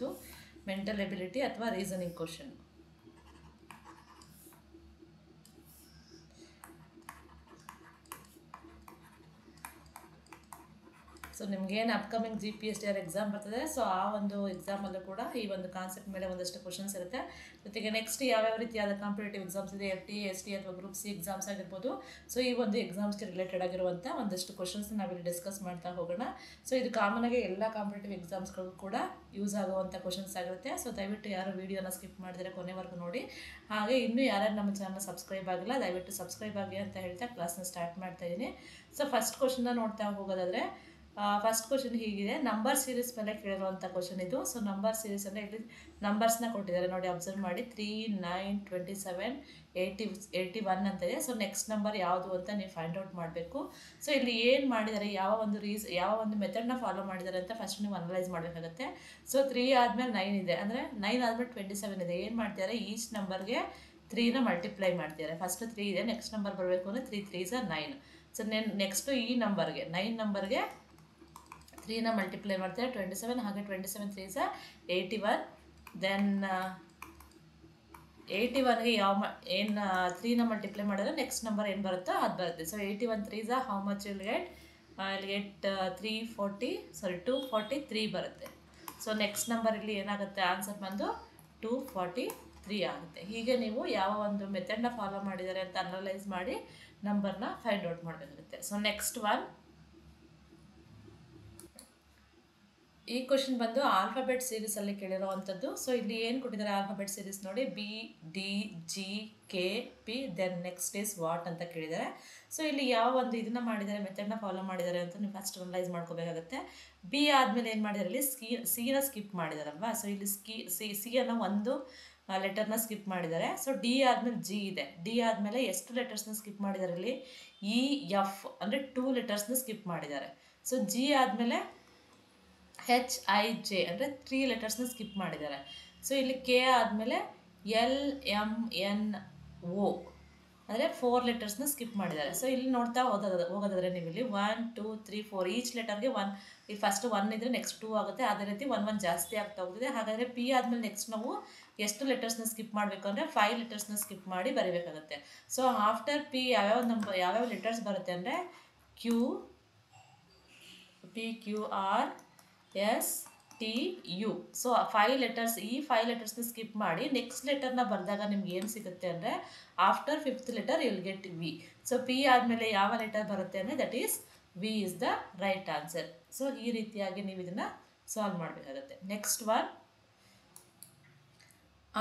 ಮಾಡ್ಬೋದು. Mental ability ಅಥವಾ reasoning question. So ನಿಮಗೇನು ಅಪ್ಕಮಿಂಗ್ GPSTR ಎಕ್ಸಾಮ್ ಬರ್ತದೆ, ಸೊ ಆ ಒಂದು ಎಕ್ಸಾಮಲ್ಲೂ ಕೂಡ ಈ ಒಂದು ಕಾನ್ಸೆಪ್ಟ್ ಮೇಲೆ ಒಂದಷ್ಟು ಕ್ವಶನ್ಸ್ ಇರುತ್ತೆ. ಜೊತೆಗೆ ನೆಕ್ಸ್ಟ್ ಯಾವ್ಯಾವ ರೀತಿಯಾದ ಕಾಂಪಿಟೇಟಿವ್ ಎಕ್ಸಾಮ್ಸ್ ಇದೆ, FT, ST ಅಥವಾ ಗ್ರೂಪ್ C ಎಕ್ಸಾಮ್ಸ್ ಆಗಿರ್ಬೋದು. ಸೊ ಈ ಒಂದು ಎಕ್ಸಾಮ್ಸ್ಗೆ ರಿಲೇಟೆಡ್ ಆಗಿರುವಂಥ ಒಂದಷ್ಟು ಕ್ವಶನ್ಸ್ ನಾವಿಲ್ಲಿ ಡಿಸ್ಕಸ್ ಮಾಡ್ತಾ ಹೋಗೋಣ. ಸೊ ಇದು ಕಾಮನಾಗಿ ಎಲ್ಲ ಕಾಂಪಿಟೇಟಿವ್ ಎಕ್ಸಾಮ್ಸ್ಗಳಿಗೂ ಕೂಡ ಯೂಸ್ ಆಗುವಂಥ ಕ್ವಶನ್ಸ್ ಆಗಿರುತ್ತೆ. ಸೊ ದಯವಿಟ್ಟು ಯಾರು ವೀಡಿಯೋನ ಸ್ಕಿಪ್ ಮಾಡಿದರೆ ಕೊನೆವರೆಗೂ ನೋಡಿ. ಹಾಗೆ ಇನ್ನೂ ಯಾರ್ಯಾರು ನಮ್ಮ ಚಾನಲ್ ಸಬ್ಸ್ಕ್ರೈಬ್ ಆಗಿಲ್ಲ ದಯವಿಟ್ಟು ಸಬ್ಸ್ಕ್ರೈಬ್ ಆಗಿ ಅಂತ ಹೇಳ್ತಾ ಕ್ಲಾಸ್ನ ಸ್ಟಾರ್ಟ್ ಮಾಡ್ತಾ ಇದ್ದೀನಿ. ಸೊ ಫಸ್ಟ್ ಕ್ವಶನ್ನ ನೋಡ್ತಾ ಹೋಗೋದಾದರೆ, ಫಸ್ಟ್ ಕ್ವಶನ್ ಹೀಗಿದೆ. ನಂಬರ್ ಸೀರೀಸ್ ಮೇಲೆ ಕೇಳಿರುವಂಥ ಕ್ವಶನ್ ಇದು. ಸೊ ನಂಬರ್ ಸೀರೀಸ್ ಅಂದರೆ ಇಲ್ಲಿ ನಂಬರ್ಸ್ನ ಕೊಟ್ಟಿದ್ದಾರೆ ನೋಡಿ, ಅಬ್ಸರ್ವ್ ಮಾಡಿ. 3, 9, 27, 80, 81 ಅಂತ ಇದೆ. ಸೊ ನೆಕ್ಸ್ಟ್ ನಂಬರ್ ಯಾವುದು ಅಂತ ನೀವು ಫೈಂಡ್ ಔಟ್ ಮಾಡಬೇಕು. ಸೊ ಇಲ್ಲಿ ಏನು ಮಾಡಿದ್ದಾರೆ, ಯಾವ ಒಂದು ಮೆಥಡ್ನ ಫಾಲೋ ಮಾಡಿದ್ದಾರೆ ಅಂತ ಫಸ್ಟ್ ನೀವು ಅನಲೈಸ್ ಮಾಡಬೇಕಾಗುತ್ತೆ. ಸೊ 3 ಆದಮೇಲೆ 9 ಇದೆ, ಅಂದರೆ 9 ಆದಮೇಲೆ 27 ಇದೆ. ಏನು ಮಾಡ್ತಿದ್ದಾರೆ, ಈಚ್ ನಂಬರ್ಗೆ 3ನ ಮಲ್ಟಿಪ್ಲೈ ಮಾಡ್ತಿದ್ದಾರೆ. ಫಸ್ಟ್ 3 ಇದೆ, ನೆಕ್ಸ್ಟ್ ನಂಬರ್ ಬರಬೇಕು ಅಂದರೆ 3 3s 9. ಸೊ ನೆಕ್ಸ್ಟು ಈ ನಂಬರ್ಗೆ 9 ನಂಬರ್ಗೆ 3ನ ಮಲ್ಟಿಪ್ಲೈ ಮಾಡ್ತಾರೆ 27, ಹಾಗೆ 27 3s 81. ದೆನ್ 81ಗೆ ಏನು 3ನ ಮಲ್ಟಿಪ್ಲೈ ಮಾಡಿದ್ರೆ ನೆಕ್ಸ್ಟ್ ನಂಬರ್ ಏನು ಬರುತ್ತೋ ಅದು ಬರುತ್ತೆ. So 81 3s how much will get 243 ಬರುತ್ತೆ. ಸೊ ನೆಕ್ಸ್ಟ್ ನಂಬರ್ ಇಲ್ಲಿ ಏನಾಗುತ್ತೆ, ಆನ್ಸರ್ ಬಂದು 243 ಆಗುತ್ತೆ. ಹೀಗೆ ನೀವು ಯಾವ ಒಂದು ಮೆಥಡ್ನ ಫಾಲೋ ಮಾಡಿದ್ದಾರೆ ಅಂತ ಅನಲೈಸ್ ಮಾಡಿ ನಂಬರ್ನ ಫೈಂಡ್ ಔಟ್ ಮಾಡಬೇಕಾಗುತ್ತೆ. ಸೊ ನೆಕ್ಸ್ಟ್ ಒನ್, ಈ ಕ್ವಶನ್ ಬಂದು ಆಲ್ಫಾಬೆಟ್ ಸೀರೀಸಲ್ಲಿ ಕೇಳಿರೋವಂಥದ್ದು. ಸೊ ಇಲ್ಲಿ ಏನು ಕೊಟ್ಟಿದ್ದಾರೆ ಆಲ್ಫಾಬೆಟ್ ಸೀರೀಸ್ ನೋಡಿ, B, D, G, K, P, then next is what ಅಂತ ಕೇಳಿದ್ದಾರೆ. ಸೊ ಇಲ್ಲಿ ಯಾವ ಒಂದು ಇದನ್ನ ಮಾಡಿದ್ದಾರೆ, ಮೆಥಡ್ನ ಫಾಲೋ ಮಾಡಿದ್ದಾರೆ ಅಂತ ನೀವು ಫಸ್ಟ್ ಅನಲೈಸ್ ಮಾಡ್ಕೋಬೇಕಾಗುತ್ತೆ. B ಆದಮೇಲೆ ಏನು ಮಾಡಿದ್ದಾರೆ, ಇಲ್ಲಿ ಸಿನ ಸ್ಕಿಪ್ ಮಾಡಿದಾರಲ್ವಾ. ಸೊ ಇಲ್ಲಿ ಸಿ ಅನ್ನೋ ಒಂದು ಲೆಟರ್ನ ಸ್ಕಿಪ್ ಮಾಡಿದ್ದಾರೆ. ಸೊ D ಆದಮೇಲೆ G ಇದೆ. D ಆದಮೇಲೆ ಎಷ್ಟು ಲೆಟರ್ಸ್ನ ಸ್ಕಿಪ್ ಮಾಡಿದ್ದಾರೆ, ಇಲ್ಲಿ EF ಅಂದರೆ 2 ಲೆಟರ್ಸ್ನ ಸ್ಕಿಪ್ ಮಾಡಿದ್ದಾರೆ. ಸೊ G ಆದಮೇಲೆ HIJ ಅಂದರೆ 3 ಲೆಟರ್ಸ್ನ ಸ್ಕಿಪ್ ಮಾಡಿದ್ದಾರೆ. ಸೊ ಇಲ್ಲಿ K ಆದಮೇಲೆ LMNO ಅಂದರೆ 4 ಲೆಟರ್ಸ್ನ ಸ್ಕಿಪ್ ಮಾಡಿದ್ದಾರೆ. ಸೊ ಇಲ್ಲಿ ನೋಡ್ತಾ ಹೋಗೋದಾದರೆ ನೀವು ಇಲ್ಲಿ 1 2 3 4 ಈಚ್ ಲೆಟರ್ಗೆ 1, ಇಲ್ಲಿ ಫಸ್ಟ್ 1 ಇದ್ದರೆ ನೆಕ್ಸ್ಟ್ 2 ಆಗುತ್ತೆ. ಅದೇ ರೀತಿ 1 ಜಾಸ್ತಿ ಆಗ್ತಾ ಹೋಗ್ತಿದೆ. ಹಾಗಾದರೆ P ಆದಮೇಲೆ ನೆಕ್ಸ್ಟ್ ನಾವು ಎಷ್ಟು ಲೆಟರ್ಸ್ನ ಸ್ಕಿಪ್ ಮಾಡಬೇಕು ಅಂದರೆ 5 ಲೆಟರ್ಸ್ನ ಸ್ಕಿಪ್ ಮಾಡಿ ಬರೀಬೇಕಾಗುತ್ತೆ. ಸೊ ಆಫ್ಟರ್ P ಯಾವ್ಯಾವ ಲೆಟರ್ಸ್ ಬರುತ್ತೆ ಅಂದರೆ PQR STU. ಸೊ 5 ಲೆಟರ್ಸ್, ಈ 5 ಲೆಟರ್ಸ್ನ ಸ್ಕಿಪ್ ಮಾಡಿ ನೆಕ್ಸ್ಟ್ ಲೆಟರ್ನ ಬರೆದಾಗ ನಿಮ್ಗೆ ಏನು ಸಿಗುತ್ತೆ ಅಂದರೆ after 5th letter you will get V. So P ಆದಮೇಲೆ ಯಾವ ಲೆಟರ್ ಬರುತ್ತೆ ಅಂದರೆ that is V is the right answer. So ಈ ರೀತಿಯಾಗಿ ನೀವು ಇದನ್ನು ಸಾಲ್ವ್ ಮಾಡಬೇಕಾಗುತ್ತೆ. Next one,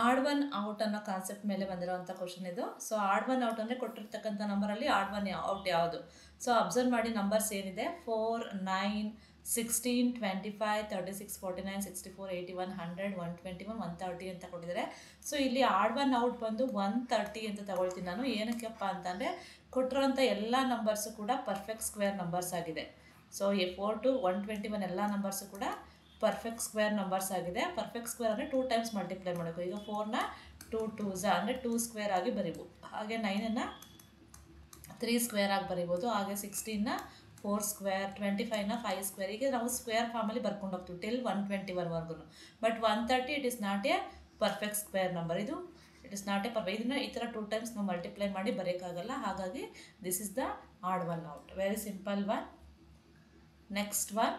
odd one out ಅನ್ನೋ ಕಾನ್ಸೆಪ್ಟ್ ಮೇಲೆ ಬಂದಿರೋವಂಥ ಕ್ವಶನ್ ಇದು. ಸೊ ಆಡ್ ಒನ್ ಔಟ್ ಅಂದರೆ ಕೊಟ್ಟಿರ್ತಕ್ಕಂಥ ನಂಬರಲ್ಲಿ ಆಡ್ ಒನ್ ಔಟ್ ಯಾವುದು. ಸೊ ಅಬ್ಸರ್ವ್ ಮಾಡಿ ನಂಬರ್ಸ್ ಏನಿದೆ, 4, 9, 16, 25, 36, 49, 64, 81, 100, 121, 130 ಅಂತ ಕೊಟ್ಟಿದ್ದಾರೆ. ಸೊ ಇಲ್ಲಿ ಆಡ್ ಒನ್ ಔಟ್ ಬಂದು 130 ಅಂತ ತಗೊಳ್ತೀನಿ ನಾನು. ಏನಕ್ಕೆಪ್ಪ ಅಂತಂದರೆ ಕೊಟ್ಟಿರೋಂಥ ಎಲ್ಲ ನಂಬರ್ಸು ಕೂಡ ಪರ್ಫೆಕ್ಟ್ ಸ್ಕ್ವೇರ್ ನಂಬರ್ಸ್ ಆಗಿದೆ. ಸೊ 4 to 121 ಎಲ್ಲ ನಂಬರ್ಸು ಕೂಡ ಪರ್ಫೆಕ್ಟ್ ಸ್ಕ್ವೇರ್ ನಂಬರ್ಸ್ ಆಗಿದೆ. ಪರ್ಫೆಕ್ಟ್ ಸ್ಕ್ವೇರ್ ಅಂದರೆ 2 ಟೈಮ್ಸ್ ಮಲ್ಟಿಪ್ಲೈ ಮಾಡಬೇಕು. ಈಗ 4ನ 2 2s ಅಂದರೆ 2 ಸ್ಕ್ವೇರ್ ಆಗಿ ಬರಿಬೋದು. ಹಾಗೆ 9ನ 3 ಸ್ಕ್ವೇರ್ ಆಗಿ ಬರಿಬೋದು. ಹಾಗೆ 16ನ 4 ಸ್ಕ್ವೇರ್, 25ನ 5 ಸ್ಕ್ವೇರ್. ಈಗ ನಾವು ಸ್ಕ್ವೇರ್ ಫಾರ್ಮಲ್ಲಿ ಬರ್ಕೊಂಡು ಹೋಗ್ತೀವಿ ಟಿಲ್ 121ವರೆಗೂ. But 130 it is not a perfect square number. ಇದು it is not a perfect. ಇದನ್ನು ಈ ಥರ 2 ಟೈಮ್ಸ್ ನಾವು ಮಲ್ಟಿಪ್ಲೈ ಮಾಡಿ ಬರೋಕ್ಕಾಗಲ್ಲ. ಹಾಗಾಗಿ this is the odd one out. Very simple one. Next one,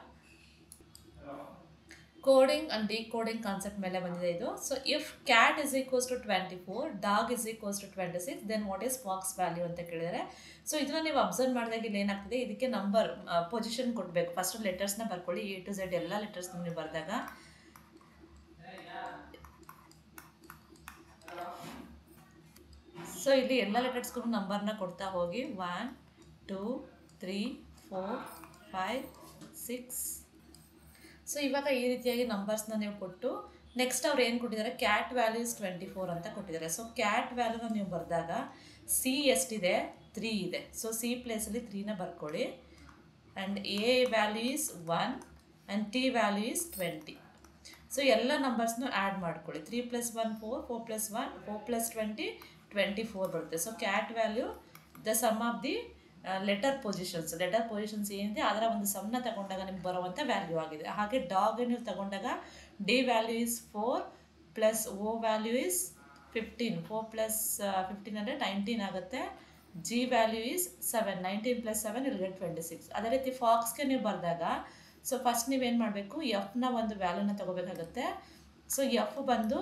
coding and decoding concept ಮೇಲೆ ಬಂದಿದೆ ಇದು. So if cat is equals to 24, dog is equals to 26, then what is fox value ಅಂತ ಕೇಳಿದರೆ. So ಇದನ್ನು ನೀವು observe ಮಾಡಿದಾಗ ಇಲ್ಲಿ ಏನಾಗ್ತದೆ, ಇದಕ್ಕೆ ನಂಬರ್ ಪೊಸಿಷನ್ ಕೊಡಬೇಕು. ಫಸ್ಟ್ ಲೆಟರ್ಸ್ನ ಬರ್ಕೊಳ್ಳಿ, A to Z ಎಲ್ಲ ಲೆಟರ್ಸ್ನ ನೀವು ಬರೆದಾಗ ಸೊ ಇಲ್ಲಿ ಎಲ್ಲ ಲೆಟರ್ಸ್ಗೂ ನಂಬರ್ನ ಕೊಡ್ತಾ ಹೋಗಿ 1 2 3 4 5 6. ಸೊ ಇವಾಗ ಈ ರೀತಿಯಾಗಿ ನಂಬರ್ಸ್ನ ನೀವು ಕೊಟ್ಟು ನೆಕ್ಸ್ಟ್ ಅವ್ರು ಏನು ಕೊಟ್ಟಿದ್ದಾರೆ, ಕ್ಯಾಟ್ ವ್ಯಾಲ್ಯೂ ಇಸ್ 24 ಅಂತ ಕೊಟ್ಟಿದ್ದಾರೆ. ಸೊ ಕ್ಯಾಟ್ ವ್ಯಾಲ್ಯೂನ ನೀವು ಬರೆದಾಗ C ಎಷ್ಟಿದೆ, 3 ಇದೆ. ಸೊ C ಪ್ಲೇಸಲ್ಲಿ 3ನ ಬರ್ಕೊಳ್ಳಿ. And A value is 1 and T value is 20. So ಎಲ್ಲ ನಂಬರ್ಸ್ನು ಆ್ಯಡ್ ಮಾಡ್ಕೊಳ್ಳಿ. 3 + 1 4, 4 + 1 4 + 20 24 ಬರುತ್ತೆ. So cat value, the sum of the letter positions ಏನಿದೆ ಅದರ ಒಂದು ಸಮ್ನ ತಗೊಂಡಾಗ ನಿಮ್ಗೆ ಬರುವಂಥ ವ್ಯಾಲ್ಯೂ ಆಗಿದೆ. ಹಾಗೆ ಡಾಗ್ ನೀವು ತಗೊಂಡಾಗ D value is 4 plus O value is 15. 4 plus 15 ಅಂದರೆ 19 ಆಗುತ್ತೆ. G value is 7. 19 plus 7 will get 26. ಅದೇ ರೀತಿ ಫಾಕ್ಸ್ಗೆ ನೀವು ಬರೆದಾಗ ಸೊ ಫಸ್ಟ್ ನೀವೇನು ಮಾಡಬೇಕು, ಎಫ್ನ ಒಂದು ವ್ಯಾಲ್ಯೂನ ತಗೋಬೇಕಾಗುತ್ತೆ. ಸೊ ಎಫ್ ಬಂದು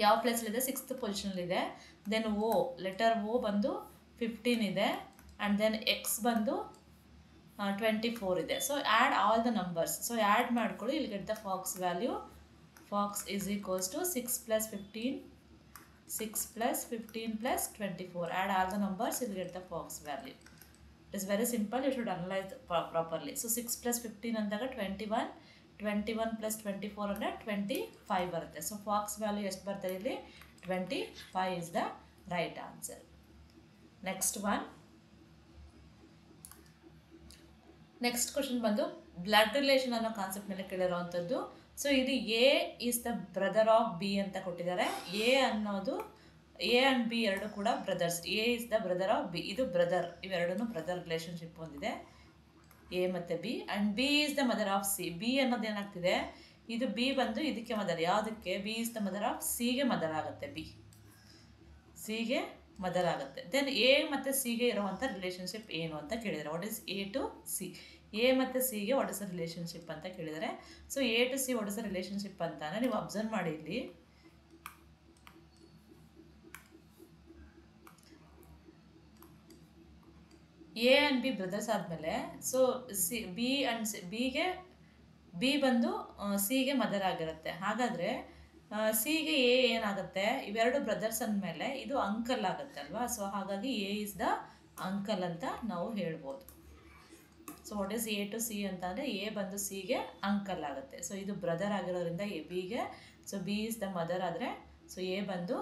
ಯಾವ ಪ್ಲೇಸಲ್ಲಿದೆ, 6th ಪೊಸಿಷನಲ್ಲಿದೆ. ದೆನ್ ಓ, ಲೆಟರ್ ಓ ಬಂದು 15 ಇದೆ. ಆ್ಯಂಡ್ ದೆನ್ ಎಕ್ಸ್ ಬಂದು 24 ಇದೆ. So add all the numbers. So add ಮಾಡ್ಕೊಳ್ಳಿ, ಇಲ್ಲಿ get the fox value. Fox is equals to 6 plus 15 plus 24. Add all the numbers, ಇಲ್ಲಿ get the fox value. It is very simple, you should analyse properly. So 6 plus 15 ಅಂದಾಗ 21, 21 plus 24 ಅಂದರೆ 25 ಬರುತ್ತೆ. So fox value ಎಷ್ಟು ಬರ್ತದೆ ಇಲ್ಲಿ, 25 is the right answer. Next question ಬಂದು blood relation ಅನ್ನೋ concept ಮೇಲೆ ಕೇಳಿರೋವಂಥದ್ದು. ಸೊ ಇದು A is the brother of B ಅಂತ ಕೊಟ್ಟಿದ್ದಾರೆ. ಎ ಅನ್ನೋದು, ಎ ಆ್ಯಂಡ್ ಬಿ ಎರಡು ಕೂಡ brothers. A is the brother of B, ಇದು ಬ್ರದರ್, ಇವೆರಡೂ ಬ್ರದರ್ ರಿಲೇಷನ್ಶಿಪ್ ಹೊಂದಿದೆ, ಎ ಮತ್ತು B. And B is the mother of C. B ಅನ್ನೋದು ಏನಾಗ್ತಿದೆ, ಇದು ಬಿ ಬಂದು ಇದಕ್ಕೆ ಮದರ್, ಯಾವುದಕ್ಕೆ, B is the mother of ಸಿಗೆ ಮದರ್ ಆಗುತ್ತೆ, ಬಿ ಸಿಗೆ ಮದರ್ ಆಗುತ್ತೆ. ದೆನ್ ಎ ಮತ್ತು ಸಿಗೆ ಇರುವಂಥ ರಿಲೇಷನ್ಶಿಪ್ ಏನು ಅಂತ ಕೇಳಿದ್ದಾರೆ. What is A to C, A ಮತ್ತು ಸಿಗೆ ವಾಟ್ ಇಸ್ ದ ರಿಲೇಷನ್ಶಿಪ್ ಅಂತ ಕೇಳಿದ್ದಾರೆ. So A to C what is the relationship ಅಂತಾನೆ ನೀವು ಅಬ್ಸರ್ವ್ ಮಾಡಿ. ಇಲ್ಲಿ ಎ ಆ್ಯಂಡ್ ಬಿ ಬ್ರದರ್ಸ್ ಆದಮೇಲೆ so C B and C, B ಬಂದು ಸಿಗೆ ಮದರ್ ಆಗಿರುತ್ತೆ. ಹಾಗಾದರೆ ಸಿಗೆ ಎ ಏನಾಗುತ್ತೆ, ಇವೆರಡು ಬ್ರದರ್ಸ್ ಅಂದಮೇಲೆ ಇದು ಅಂಕಲ್ ಆಗುತ್ತೆ ಅಲ್ವಾ. ಸೊ ಹಾಗಾಗಿ ಎ ಇಸ್ ದ ಅಂಕಲ್ ಅಂತ ನಾವು ಹೇಳ್ಬೋದು. So what is A to C ಅಂತ ಅಂದರೆ ಎ ಬಂದು ಸಿಗೆ ಅಂಕಲ್ ಆಗುತ್ತೆ. ಸೊ ಇದು ಬ್ರದರ್ ಆಗಿರೋದ್ರಿಂದ ಎ ಬಿಗೆ, so B is the mother ಆದರೆ ಸೊ ಎ ಬಂದು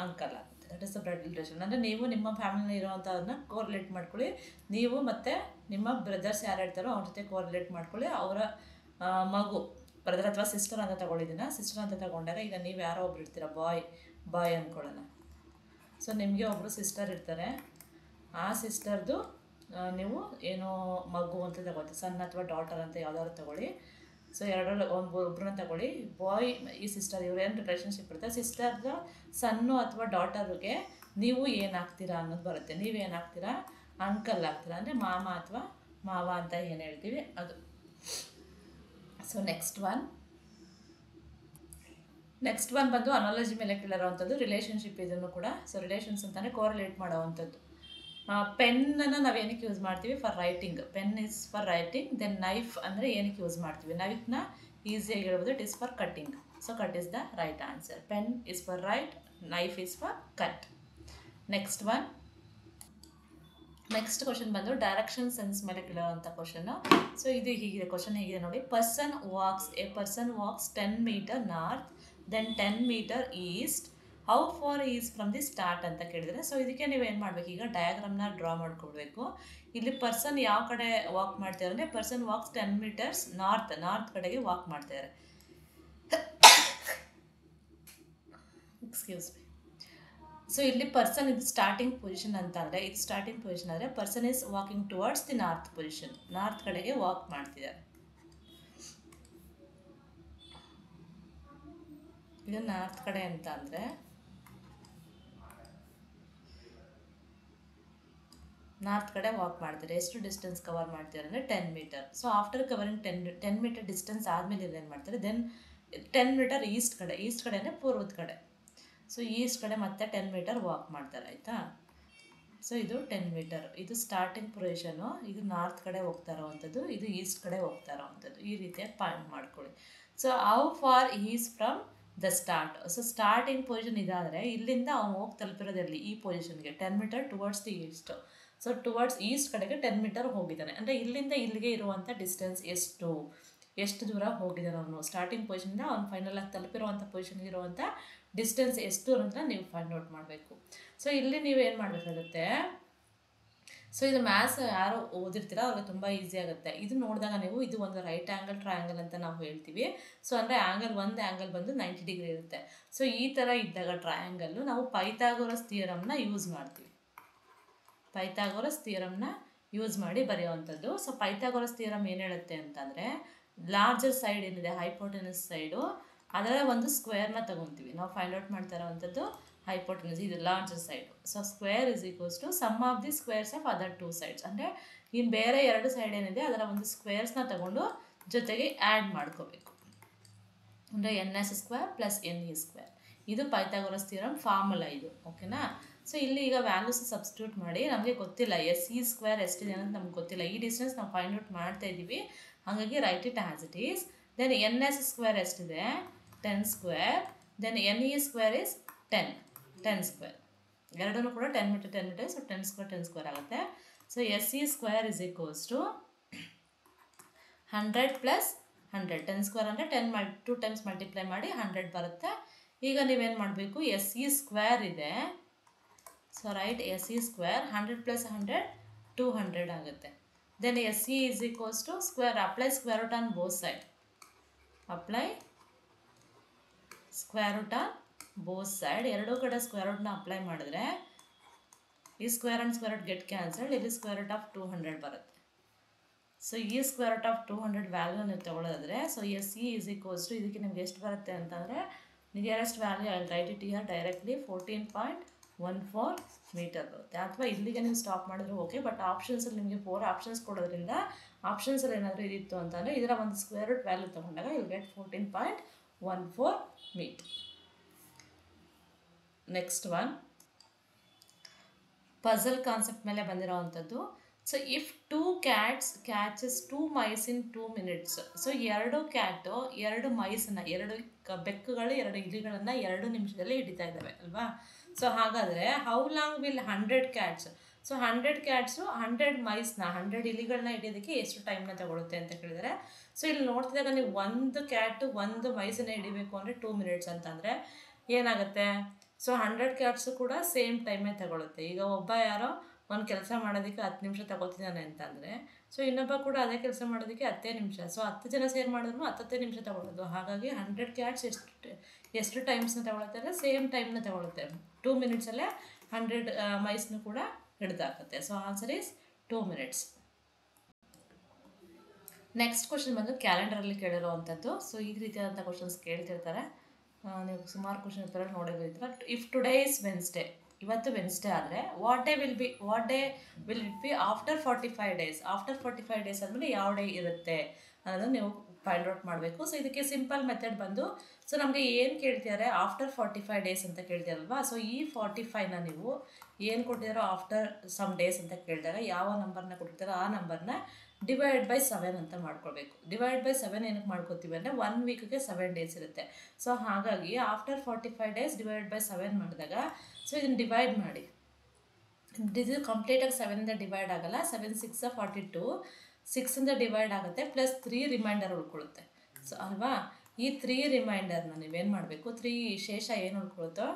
ಅಂಕಲ್ ಆಗುತ್ತೆ. That is the blood relation. ಅಂದರೆ ನೀವು ನಿಮ್ಮ ಫ್ಯಾಮಿಲಿನ ಇರೋವಂಥದನ್ನ ಕೋರಿಲೇಟ್ ಮಾಡ್ಕೊಳ್ಳಿ. ನೀವು ಮತ್ತು ನಿಮ್ಮ ಬ್ರದರ್ಸ್ ಯಾರು ಇರ್ತಾರೋ ಅವ್ರ ಜೊತೆ ಕೋರಿಲೇಟ್ ಮಾಡ್ಕೊಳ್ಳಿ. ಅವರ ಮಗು, ಬ್ರದರ್ ಅಥವಾ ಸಿಸ್ಟರ್ ಅಂತ ತಗೊಳ್ಳಿದ್ದೀನ, ಸಿಸ್ಟರ್ ಅಂತ ತಗೊಂಡಾಗ ಈಗ ನೀವು ಯಾರೋ ಒಬ್ರು ಇರ್ತೀರ, ಬಾಯ್ ಅಂದ್ಕೊಳ್ಳೋಣ. ಸೊ ನಿಮಗೆ ಒಬ್ಬರು ಸಿಸ್ಟರ್ ಇರ್ತಾರೆ, ಆ ಸಿಸ್ಟರ್ದು ನೀವು ಏನೋ ಮಗು ಅಂತ ತಗೊಳ್ತೀವಿ, ಸನ್ ಅಥವಾ ಡಾಟರ್ ಅಂತ ಯಾವ್ದಾದ್ರು ತಗೊಳ್ಳಿ. ಸೊ ಎರಡರಲ್ಲಿ ಒಬ್ಬರನ್ನ ತಗೊಳ್ಳಿ, ಬಾಯ್ ಈ ಸಿಸ್ಟರ್ ಇವ್ರು ಏನು ರಿಲೇಷನ್ಶಿಪ್ ಇರ್ತಾರೆ. ಸಿಸ್ಟರ್ದು ಸನ್ನು ಅಥವಾ ಡಾಟರ್ಗೆ ನೀವು ಏನಾಗ್ತೀರಾ ಅನ್ನೋದು ಬರುತ್ತೆ. ನೀವೇನಾಗ್ತೀರಾ, ಅಂಕಲ್ ಆಗ್ತೀರಾ, ಅಂದರೆ ಮಾಮ ಅಥವಾ ಮಾವ ಅಂತ ಏನು ಹೇಳ್ತೀವಿ ಅದು. ಸೊ ನೆಕ್ಸ್ಟ್ ಒನ್ ಬಂದು ಅನಾಲಜಿ ಮೇಲೆ ಕೇಳಿರೋವಂಥದ್ದು, ರಿಲೇಷನ್ಶಿಪ್. ಇದನ್ನು ಕೂಡ ಸೊ ರಿಲೇಷನ್ಸ್ ಅಂತಲೇ ಕೋರಿಲೇಟ್ ಮಾಡೋವಂಥದ್ದು. ಪೆನ್ನನ್ನು ನಾವು ಏನಕ್ಕೆ ಯೂಸ್ ಮಾಡ್ತೀವಿ, for writing. Pen is for writing. Then knife ಅಂದರೆ ಏನಕ್ಕೆ ಯೂಸ್ ಮಾಡ್ತೀವಿ, ನೈಫ್ನ ಈಸಿಯಾಗಿ ಹೇಳ್ಬೋದು, it is for cutting. So cut is the right answer. Pen is for write, knife is for cut. Next question ಬಂದು ಡೈರೆಕ್ಷನ್ ಸೆನ್ಸ್ ಮೇಲೆ ಕೇಳೋವಂಥ question. So ಇದು ಹೀಗಿದೆ, ಕ್ವಶನ್ ಹೇಗಿದೆ ನೋಡಿ. A person walks 10 meter north, then 10 meter east. How far is from the start ಅಂತ ಕೇಳಿದರೆ, so ಇದಕ್ಕೆ ನೀವೇನು ಮಾಡಬೇಕು, ಈಗ ಡಯಾಗ್ರಾಮ್ನ ಡ್ರಾ ಮಾಡ್ಕೊಳ್ಬೇಕು. ಇಲ್ಲಿ ಪರ್ಸನ್ ಯಾವ ಕಡೆ ವಾಕ್ ಮಾಡ್ತಾರೆ ಅಂದರೆ, ಪರ್ಸನ್ ವಾಕ್ಸ್ 10 meters ನಾರ್ತ್ ಕಡೆಗೆ ವಾಕ್ ಮಾಡ್ತಾರೆ. Excuse me. ಸೊ ಇಲ್ಲಿ ಪರ್ಸನ್ ಇದು ಸ್ಟಾರ್ಟಿಂಗ್ ಪೊಸಿಷನ್ ಅಂತ ಅಂದರೆ, ಇದು ಸ್ಟಾರ್ಟಿಂಗ್ ಪೊಸಿಷನ್ ಆದರೆ person is walking towards the north position, north ಕಡೆಗೆ ವಾಕ್ ಮಾಡ್ತಿದ್ದಾರೆ. ಇದು ನಾರ್ತ್ ಕಡೆ ಅಂತ ಅಂದರೆ ನಾರ್ತ್ ಕಡೆ ವಾಕ್ ಮಾಡ್ತಾರೆ. ಎಷ್ಟು ಡಿಸ್ಟೆನ್ಸ್ ಕವರ್ ಮಾಡ್ತಾರೆ ಅಂದರೆ 10 meter. So after covering 10 meter distance ಆದಮೇಲೆ ಏನು ಮಾಡ್ತಾರೆ, ದೆನ್ 10 meter ಈಸ್ಟ್ ಕಡೆ ಅಂದರೆ ಪೂರ್ವದ ಕಡೆ. ಸೊ ಈಸ್ಟ್ ಕಡೆ ಮತ್ತೆ 10 meter ವಾಕ್ ಮಾಡ್ತಾರೆ, ಆಯಿತಾ. ಸೊ ಇದು 10 meter, ಇದು ಸ್ಟಾರ್ಟಿಂಗ್ ಪೊಸಿಷನು, ಇದು ನಾರ್ತ್ ಕಡೆ ಹೋಗ್ತಾ ಇರೋವಂಥದ್ದು, ಇದು ಈಸ್ಟ್ ಕಡೆ ಹೋಗ್ತಾ ಇರೋವಂಥದ್ದು. ಈ ರೀತಿಯಾಗಿ ಪಾಯಿಂಟ್ ಮಾಡ್ಕೊಳ್ಳಿ. So how far is from the start. So starting position ಇದಾದರೆ ಇಲ್ಲಿಂದ ಅವ್ನು ಹೋಗಿ ತಲುಪಿರೋದಲ್ಲಿ ಈ ಪೊಸಿಷನ್ಗೆ 10 meter towards the East. So towards East ಕಡೆಗೆ 10 meter ಹೋಗಿದ್ದಾನೆ ಅಂದರೆ ಇಲ್ಲಿಂದ ಇಲ್ಲಿಗೆ ಇರುವಂಥ ಡಿಸ್ಟೆನ್ಸ್ ಎಷ್ಟು ದೂರ ಹೋಗಿದ್ದಾನೆ ಅವನು. ಸ್ಟಾರ್ಟಿಂಗ್ ಪೊಸಿಷನಿಂದ ಅವ್ನು ಫೈನಲ್ ಆಗಿ ತಲುಪಿರುವಂಥ ಪೊಸಿಷನ್ಗೆ ಇರುವಂಥ ಡಿಸ್ಟೆನ್ಸ್ ಎಷ್ಟು ಅಂತ ನೀವು ಫೈಂಡ್ ಔಟ್ ಮಾಡಬೇಕು. ಸೊ ಇಲ್ಲಿ ನೀವು ಏನು ಮಾಡಬೇಕಾಗುತ್ತೆ, ಸೊ ಇದು ಮ್ಯಾಥ್ಸ್ ಯಾರು ಓದಿರ್ತೀರ ಅವ್ರಿಗೆ ತುಂಬ ಈಸಿ ಆಗುತ್ತೆ. ಇದು ನೋಡಿದಾಗ ನೀವು ಇದು ಒಂದು ರೈಟ್ ಆ್ಯಂಗಲ್ ಟ್ರಯಾಂಗಲ್ ಅಂತ ನಾವು ಹೇಳ್ತೀವಿ. ಸೊ ಅಂದರೆ ಒಂದು ಆ್ಯಂಗಲ್ ಬಂದು 90 degree ಇರುತ್ತೆ. ಸೊ ಈ ಥರ ಇದ್ದಾಗ ಟ್ರಯಾಂಗಲ್ಲು ನಾವು ಪೈಥಾಗೋರಸ್ ಥಿಯರಮ್ನ ಯೂಸ್ ಮಾಡ್ತೀವಿ. ಪೈಥಾಗೋರಸ್ ಥಿಯರಮ್ನ ಯೂಸ್ ಮಾಡಿ ಬರೆಯುವಂಥದ್ದು. ಸೊ ಪೈಥಾಗೋರಸ್ ಥಿಯರಮ್ ಏನು ಹೇಳುತ್ತೆ ಅಂತಂದರೆ, ಲಾರ್ಜರ್ ಸೈಡ್ ಏನಿದೆ ಹೈಪೋಟೆನಸ್ ಸೈಡು, ಅದರ ಒಂದು ಸ್ಕ್ವೇರ್ನ ತಗೊತೀವಿ. ನಾವು ಫೈಂಡ್ ಔಟ್ ಮಾಡ್ತಾ ಇರೋವಂಥದ್ದು ಹೈಪೋಟೆನಸ್, ಇದು larger side. So square is equals to sum of the squares of other two sides. ಅಂದರೆ ಇನ್ನು ಬೇರೆ ಎರಡು ಸೈಡ್ ಏನಿದೆ ಅದರ ಒಂದು ಸ್ಕ್ವೇರ್ಸ್ನ ತಗೊಂಡು ಜೊತೆಗೆ ಆ್ಯಡ್ ಮಾಡ್ಕೋಬೇಕು. ಅಂದರೆ NS square plus NE square. ಇದು ಪೈಥಾಗೋರಸ್ ಥಿಯರಮ್ ಫಾರ್ಮುಲಾ ಇದು. ಓಕೆನಾ? ಸೊ ಇಲ್ಲಿ ಈಗ ವ್ಯಾಲ್ಯೂಸ್ ಸಬ್ಸ್ಟಿಟ್ಯೂಟ್ ಮಾಡಿ, ನಮಗೆ ಗೊತ್ತಿಲ್ಲ SE ಸ್ಕ್ವೇರ್ ಎಷ್ಟಿದೆ ಅನ್ನೋದು ನಮ್ಗೆ ಗೊತ್ತಿಲ್ಲ. ಈ ಡಿಸ್ಟೆನ್ಸ್ ನಾವು ಫೈಂಡ್ ಔಟ್ ಮಾಡ್ತಾ ಇದ್ದೀವಿ, ಹಾಗಾಗಿ write it as it is. Then NS square ಎಷ್ಟಿದೆ? 10 square. Then NE square is 10 square. ಎರಡೂ ಕೂಡ 10 ಮೀಟರ್ 10 ಮೀಟರ್, ಸೊ 10 ಸ್ಕ್ವೇರ್ ಆಗುತ್ತೆ. So SE square is equals to 100 plus 100. 10 square ಅಂದರೆ 2 ಟೈಮ್ಸ್ ಮಲ್ಟಿಪ್ಲೈ ಮಾಡಿ 100 ಬರುತ್ತೆ. ಈಗ ನೀವೇನು ಮಾಡಬೇಕು, SE ಸ್ಕ್ವೇರ್ ಇದೆ, so write SE square 100 plus 100 200 ಆಗುತ್ತೆ. Then SE is equals to square, apply square root on both side. Apply square root on both side. ಎರಡೂ ಕಡೆ ಸ್ಕ್ವೇರ್ ರೂಟ್ನ ಅಪ್ಲೈ ಮಾಡಿದ್ರೆ ಈ square and square root get cancelled, ಇಲ್ಲಿ square root of 200 ಬರುತ್ತೆ. So ಈ square root of 200 value ನೀವು ತೊಗೊಳೋದಾದರೆ, so SE is equals to ಇದಕ್ಕೆ ನಿಮ್ಗೆ ಎಷ್ಟು ಬರುತ್ತೆ ಅಂತಂದರೆ, nearest value I write it here directly 14.14 metre ಬರುತ್ತೆ. ಅಥವಾ ಇಲ್ಲಿಗೆ ನೀವು ಸ್ಟಾಪ್ ಮಾಡಿದ್ರು ಓಕೆ, ಬಟ್ ಆಪ್ಷನ್ಸಲ್ಲಿ ನಿಮಗೆ 4 ಆಪ್ಷನ್ಸ್ ಕೊಡೋದ್ರಿಂದ ಆಪ್ಷನ್ಸಲ್ಲಿ ಏನಾದರೂ ಇದಿತ್ತು ಅಂತಂದರೆ ಇದರ ಒಂದು ಸ್ಕ್ವೇರ್ ರೂಟ್ ವ್ಯಾಲ್ಯೂ ತೊಗೊಂಡಾಗ ಇಲ್ಲಿ get 14.14 metre. Next one puzzle concept ಮೇಲೆ ಬಂದಿರೋವಂಥದ್ದು. So if 2 cats catches 2 mice in 2 minutes. So 2 cat 2 ಮೈಸನ್ನು, 2 ಬೆಕ್ಕುಗಳು 2 ಇಲಿಗಳನ್ನು 2 ನಿಮಿಷದಲ್ಲಿ ಹಿಡಿತಾ ಇದ್ದಾವೆ ಅಲ್ವಾ? ಸೊ ಹಾಗಾದರೆ how long will 100 cats? So 100 cats 100 ಮೈಸ್ನ 100 ಇಲಿಗಳನ್ನ ಹಿಡಿಯೋದಕ್ಕೆ ಎಷ್ಟು ಟೈಮ್ನ ತಗೊಳುತ್ತೆ ಅಂತ ಕೇಳಿದರೆ, ಸೊ ಇಲ್ಲಿ ನೋಡ್ತಿದ್ದಾಗ ನೀವು 1 ಕ್ಯಾಟು 1 ಮೈಸನ್ನು ಹಿಡಿಬೇಕು ಅಂದರೆ 2 ಮಿನಿಟ್ಸ್ ಅಂತಂದರೆ ಏನಾಗುತ್ತೆ? ಸೊ 100 ಕ್ಯಾಟ್ಸು ಕೂಡ ಸೇಮ್ ಟೈಮೇ ತಗೊಳುತ್ತೆ. ಈಗ ಒಬ್ಬ ಯಾರೋ ಒಂದು ಕೆಲಸ ಮಾಡೋದಕ್ಕೆ 10 ನಿಮಿಷ ತಗೋತಿದ್ದಾನೆ ಅಂತಂದರೆ, ಸೊ ಇನ್ನೊಬ್ಬ ಕೂಡ ಅದೇ ಕೆಲಸ ಮಾಡೋದಕ್ಕೆ 10 ನಿಮಿಷ. ಸೊ 10 ಜನ ಸೇರ್ ಮಾಡಿದ್ರು 10 ನಿಮಿಷ ತಗೊಳ್ಳೋದು. ಹಾಗಾಗಿ 100 ಕ್ಯಾಟ್ಸ್ ಎಷ್ಟು ಟೈಮ್ಸ್ನ ತಗೊಳುತ್ತೆ ಅಂದರೆ ಸೇಮ್ ಟೈಮ್ನ ತಗೊಳುತ್ತೆ. 2 ಮಿನಿಟ್ಸಲ್ಲೇ 100 ಮೈಸ್ನು ಕೂಡ ಹಿಡ್ದಾಕತ್ತೆ. So answer is 2 minutes. Next question ಬಂದು ಕ್ಯಾಲೆಂಡರಲ್ಲಿ ಕೇಳಿರುವಂಥದ್ದು. ಸೊ ಈ ರೀತಿಯಾದಂಥ ಕ್ವಶನ್ಸ್ ಕೇಳ್ತಿರ್ತಾರೆ, ನೀವು ಸುಮಾರು ಕ್ವಶನ್ ಪೇಪರಲ್ಲಿ ನೋಡೇ ಬರೀತೀರ. ಇಫ್ ಟುಡೇ ಇಸ್ ವೆನ್ಸ್ಡೇ, ಇವತ್ತು ವೆನ್ಸ್ಡೇ ಆದರೆ what day will it be after 45 days? After 45 days ಆದಮೇಲೆ ಯಾವ ಡೇ ಇರುತ್ತೆ ಅನ್ನೋದನ್ನು ನೀವು ಫೈಂಡ್ ಔಟ್ ಮಾಡಬೇಕು. ಸೊ ಇದಕ್ಕೆ ಸಿಂಪಲ್ ಮೆಥಡ್ ಬಂದು, ಸೊ ನಮಗೆ ಏನು ಕೇಳ್ತಿದ್ದಾರೆ ಆಫ್ಟರ್ 45 ಡೇಸ್ ಅಂತ ಕೇಳ್ತಿರಲ್ವಾ? ಸೊ ಈ 45ನ ನೀವು ಏನು ಕೊಟ್ಟಿದ್ದಾರೋ ಆಫ್ಟರ್ ಸಮ್ ಡೇಸ್ ಅಂತ ಕೇಳಿದಾಗ ಯಾವ ನಂಬರ್ನ ಕೊಟ್ಟಿರ್ತಾರೋ ಆ ನಂಬರ್ನ ಡಿವೈಡ್ ಬೈ 7 ಅಂತ ಮಾಡ್ಕೊಳ್ಬೇಕು. ಡಿವೈಡ್ ಬೈ 7 ಏನಕ್ಕೆ ಮಾಡ್ಕೋತೀವಿ ಅಂದರೆ 1 ವೀಕ್ಗೆ 7 ಡೇಸ್ ಇರುತ್ತೆ. ಸೊ ಹಾಗಾಗಿ ಆಫ್ಟರ್ 45 ಡೇಸ್ ಡಿವೈಡ್ ಬೈ 7 ಮಾಡಿದಾಗ, ಸೊ ಇದನ್ನು ಡಿವೈಡ್ ಮಾಡಿ, ಇದು ಕಂಪ್ಲೀಟಾಗಿ 7ಇಂದ ಡಿವೈಡ್ ಆಗೋಲ್ಲ. 7 6 42, 6ಇಂದ ಡಿವೈಡ್ ಆಗುತ್ತೆ, ಪ್ಲಸ್ 3 ರಿಮೈಂಡರ್ ಉಳ್ಕೊಳ್ಳುತ್ತೆ. ಸೊ ಅಲ್ವಾ, ಈ 3 ರಿಮೈಂಡರ್ನ ನೀವೇನು ಮಾಡಬೇಕು, 3 ಶೇಷ ಏನು ಉಳ್ಕೊಳುತ್ತೋ,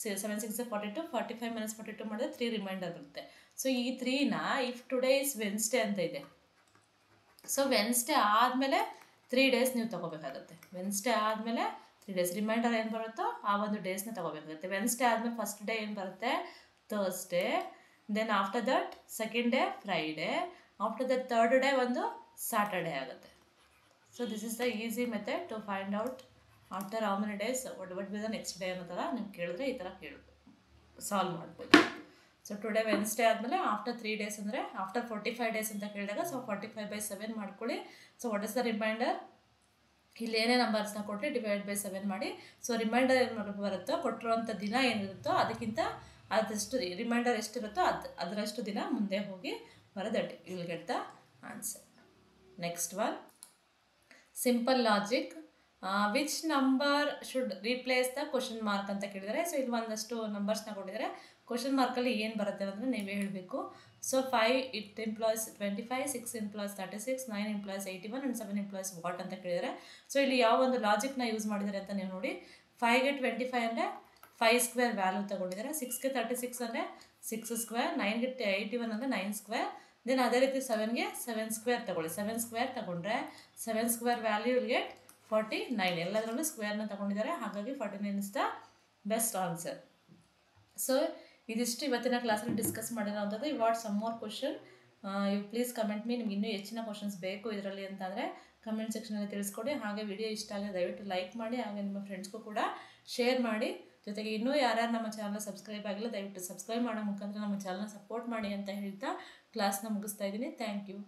7 6 42, 45 - 42 ಮಾಡಿದ್ರೆ 3 ರಿಮೈಂಡರ್ ಬರುತ್ತೆ. ಸೊ ಈ 3ನ ಇಫ್ ಟುಡೇ ಇಸ್ ವೆನ್ಸ್ಡೇ ಅಂತ ಇದೆ, ಸೊ ವೆನ್ಸ್ಡೇ ಆದಮೇಲೆ 3 ಡೇಸ್ ನೀವು ತೊಗೋಬೇಕಾಗುತ್ತೆ. ವೆನ್ಸ್ಡೇ ಆದಮೇಲೆ 3 ಡೇಸ್ ರಿಮೈಂಡರ್ ಏನು ಬರುತ್ತೋ ಆ ಒಂದು ಡೇಸ್ನ ತೊಗೋಬೇಕಾಗುತ್ತೆ. ವೆನ್ಸ್ಡೇ ಆದಮೇಲೆ ಫಸ್ಟ್ ಡೇ ಏನು ಬರುತ್ತೆ? Thursday. Then after that second day Friday. After that third day ಒಂದು ಸ್ಯಾಟರ್ಡೇ ಆಗುತ್ತೆ. So this is the easy method to find out after how many days what be the next day ಅನ್ನೋ ಥರ ನೀವು ಕೇಳಿದ್ರೆ ಈ ಥರ ಸಾಲ್ವ್ ಮಾಡ್ಬೋದು. So today Wednesday ಆದಮೇಲೆ ಆಫ್ಟರ್ 3 ಡೇಸ್ ಅಂದರೆ ಆಫ್ಟರ್ 45 ಡೇಸ್ ಅಂತ ಕೇಳಿದಾಗ, ಸೊ 45 ಬೈ 7 ಮಾಡ್ಕೊಳ್ಳಿ. So what is the reminder? ಇಲ್ಲಿ ಏನೇ ನಂಬರ್ಸ್ನ ಕೊಟ್ಟು ಡಿವೈಡ್ ಬೈ 7 ಮಾಡಿ. ಸೊ ರಿಮೈಂಡರ್ ಏನು ಬರುತ್ತೋ, ಕೊಟ್ಟಿರುವಂಥ ದಿನ ಏನಿರುತ್ತೋ ಅದಕ್ಕಿಂತ ಅದಷ್ಟು ರಿಮೈಂಡರ್ ಎಷ್ಟಿರುತ್ತೋ ಅದರಷ್ಟು ದಿನ ಮುಂದೆ ಹೋಗಿ ಬರೋದಟ್ you will get the answer. Next one simple logic. Which number should replace the question mark ಅಂತ ಕೇಳಿದರೆ, ಸೊ ಇಲ್ಲಿ ಒಂದಷ್ಟು ನಂಬರ್ಸ್ನ ಕೊಟ್ಟಿದ್ದಾರೆ. ಕ್ವಶನ್ ಮಾರ್ಕಲ್ಲಿ ಏನು ಬರುತ್ತೆ ಅಂದರೆ ನೀವೇ ಹೇಳಬೇಕು. So 5 it implies 25, 6 implies 36, 9 implies 81 and 7 implies what ಅಂತ ಕೇಳಿದರೆ, ಸೊ ಇಲ್ಲಿ ಯಾವ ಒಂದು ಲಾಜಿಕ್ನ ಯೂಸ್ ಮಾಡಿದ್ದಾರೆ ಅಂತ ನೀವು ನೋಡಿ. 5ಗೆ 25 ಅಂದರೆ 5 ಸ್ಕ್ವೇರ್ ವ್ಯಾಲ್ಯೂ ತೊಗೊಂಡಿದ್ದಾರೆ. 6ಗೆ 36 ಅಂದರೆ 6 ಸ್ಕ್ವೇರ್. 9ಗೆ 81 ಅಂದರೆ 9 ಸ್ಕ್ವೇರ್. ದೆನ್ ಅದೇ ರೀತಿ 7ಗೆ 7 ಸ್ಕ್ವೇರ್ ತೊಗೊಳ್ಳಿ. 7 ಸ್ಕ್ವೇರ್ ತೊಗೊಂಡ್ರೆ 7 ಸ್ಕ್ವೇರ್ ವ್ಯಾಲ್ಯೂ ವಿಲ್ ಗೆಟ್ 49. ಎಲ್ಲದರಲ್ಲೂ ಸ್ಕ್ವೇರ್ನ ತೊಗೊಂಡಿದ್ದಾರೆ, ಹಾಗಾಗಿ 49 is the best answer. So ಇದಿಷ್ಟು ಇವತ್ತಿನ ಕ್ಲಾಸಲ್ಲಿ ಡಿಸ್ಕಸ್ ಮಾಡಿರೋವಂಥದ್ದು. You what some more question, you please comment me. ನಿಮ್ಗೆ ಇನ್ನೂ ಹೆಚ್ಚಿನ ಕ್ವಶನ್ಸ್ ಬೇಕು ಇದರಲ್ಲಿ ಅಂತಂದರೆ ಕಮೆಂಟ್ ಸೆಕ್ಷನಲ್ಲಿ ತಿಳಿಸ್ಕೊಡಿ. ಹಾಗೆ ವಿಡಿಯೋ ಇಷ್ಟ ಆದರೆ ದಯವಿಟ್ಟು ಲೈಕ್ ಮಾಡಿ, ಹಾಗೆ ನಿಮ್ಮ ಫ್ರೆಂಡ್ಸ್ಗೂ ಕೂಡ ಶೇರ್ ಮಾಡಿ. ಜೊತೆಗೆ ಇನ್ನೂ ಯಾರ್ಯಾರು ನಮ್ಮ ಚಾನಲ್ ಸಬ್ಸ್ಕ್ರೈಬ್ ಆಗಿಲ್ಲ ದಯವಿಟ್ಟು ಸಬ್ಸ್ಕ್ರೈಬ್ ಮಾಡೋ ಮುಖಾಂತರ ನಮ್ಮ ಚಾನಲ್ನ ಸಪೋರ್ಟ್ ಮಾಡಿ ಅಂತ ಹೇಳ್ತಾ ಕ್ಲಾಸ್ನ ಮುಗಿಸ್ತಾ ಇದ್ದೀನಿ. Thank you.